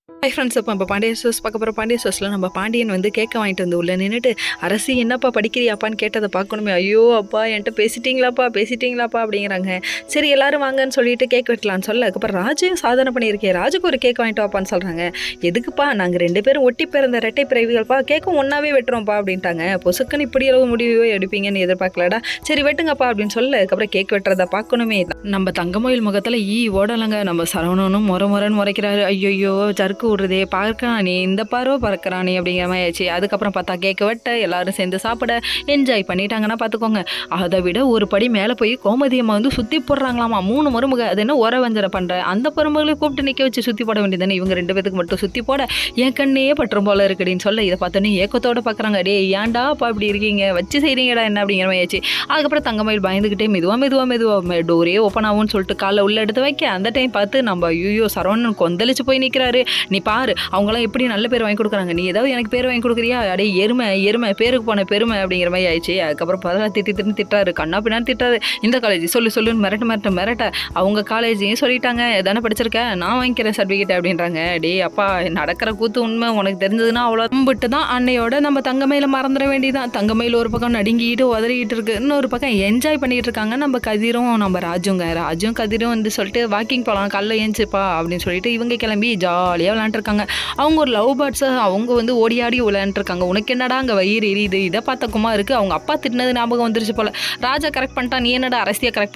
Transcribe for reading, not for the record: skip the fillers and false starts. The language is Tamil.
ஹாய் ஃப்ரெண்ட்ஸ், இப்போ பாண்டியன் ஸ்டோர்ஸ் பார்க்க போகிற பாண்டியன் ஸ்டோர்ஸில் நம்ம பாண்டியன் வந்து கேட்க வாங்கிட்டு வந்து உள்ள நின்றுட்டு, அரசி என்னப்பா படிக்கிறியாப்பான்னு கேட்டதை பார்க்கணுமே. ஐயோ அப்பா என்கிட்ட பேசிட்டீங்களாப்பா அப்படிங்கிறாங்க. சரி எல்லாரும் வாங்கன்னு சொல்லிட்டு கேக் வெட்டலான்னு சொல்ல, அதுக்கப்புறம் ராஜையும் சாதனை பண்ணியிருக்கேன், ராஜுக்கு ஒரு கேக் வாங்கிட்டு வாப்பான்னு சொல்கிறாங்க. எதுக்குப்பா, நாங்கள் 2 பேரும் ஒட்டி பிறந்த ரெட்டை பிறவிகள்ப்பா, கேக்கும் ஒன்றாவே வெட்டுறோம்ப்பா அப்படின்ட்டாங்க. பொசுக்குன்னு இப்படி அளவு முடிவே எடுப்பீங்கன்னு எதிர்பார்க்கலடா, சரி வெட்டுங்கப்பா அப்படின்னு சொல்ல, அதுக்கப்புறம் கேக் வெட்டுறதை பார்க்கணுமே. நம்ம தங்கமயில் முகத்தில் ஓடலைங்க. நம்ம சரவணனும் முறைன்னு முறைக்கிறாரு. ஐயோ சறுக்கு விடுறதே பார்க்கறானே, இந்த பார்வை பறக்கிறானே அப்படிங்கிற மாதிரி ஆயிடுச்சு. அதுக்கப்புறம் பார்த்தா கேட்க வெட்ட எல்லாரும் சேர்ந்து சாப்பிட என்ஜாய் பண்ணிட்டாங்கன்னா பார்த்துக்கோங்க. அதை விட ஒரு படி மேலே போய் கோமதியம்மா வந்து சுற்றி போடுறாங்களாமா 3 மருமக. அது என்ன உர வஞ்சனை பண்ணுற, அந்த மருமகளை கூப்பிட்டு நிற்க வச்சு சுற்றி போட வேண்டியதானே. இவங்க 2 பேத்துக்கு மட்டும் சுற்றி போட என் கண்ணே பற்றும் போல இருக்குடின்னு சொல்ல, இதை பார்த்தோன்னே ஏக்கத்தோடு பார்க்குறாங்க. டே ஏன்டா அப்பா இப்படி இருக்கீங்க, வச்சு செய்கிறீங்கடா என்ன அப்படிங்கிற மாதிரி ஆச்சு. அதுக்கப்புறம் தங்கமயில் பயந்துக்கிட்டே மெதுவாக டோரே ஓப்பன் ஆகும்னு சொல்லிட்டு காலை உள்ள எடுத்து வைக்க, அந்த டைம் பார்த்து நம்ம ஐயோ சரவணன் கொந்தளிச்சு போய் நிற்கிறாரு. நீ பாரு அவங்களாம் எப்படி நல்ல பேர் வாங்கி கொடுக்குறாங்க, நீ ஏதாவது எனக்கு பேர் வாங்கி கொடுக்குறியா, அடே எருமை பேருக்கு போன பெருமை அப்படிங்கிற மாதிரி ஆயிடுச்சு. அதுக்கப்புறம் பரவாயில்ல திட்டாரு, கண்ணா பின்னான்னு திட்டாரு. இந்த காலேஜ் சொல்லுன்னு மிரட்ட அவங்க காலேஜையும் சொல்லிட்டாங்க. எதானே படிச்சிருக்க, நான் வாங்கிக்கிறேன் சர்டிஃபிகேட் அப்படின்றாங்க. டே அப்பா நடக்கிற கூத்து உண்மை உனக்கு தெரிஞ்சதுன்னா அவ்வளோ கும்பிட்டு தான் அன்னையோட நம்ம தங்கமயில மறந்துட வேண்டியதான். தங்கமயில் ஒரு பக்கம் நடுங்கிட்டு உதறிக்கிட்டு இருக்கு, இன்னொரு பக்கம் என்ஜாய் பண்ணிட்டு இருக்காங்க நம்ம கதிரும் நம்ம ராஜும் கதிரும் வந்து சொல்லிட்டு வாக்கிங் போகலாம் காலைல ஏஞ்சிப்பா அப்படின்னு சொல்லிட்டு இவங்க கிளம்பி ஜாலியாக விளையாண்டுருக்காங்க. அவங்க ஒரு லவ் பேர்ட்ஸை அவங்க வந்து ஓடி ஆடி விளையாண்டுருக்காங்க. உனக்கு என்னடா அங்கே வயிறு எரியுது, இதை பார்த்த குமாருக்கு அவங்க அப்பா திட்டினது ஞாபகம் வந்துருச்சு போல. ராஜா கரெக்ட் பண்ணிட்டா, நீ என்னடா அரசியை கரெக்ட் பண்ண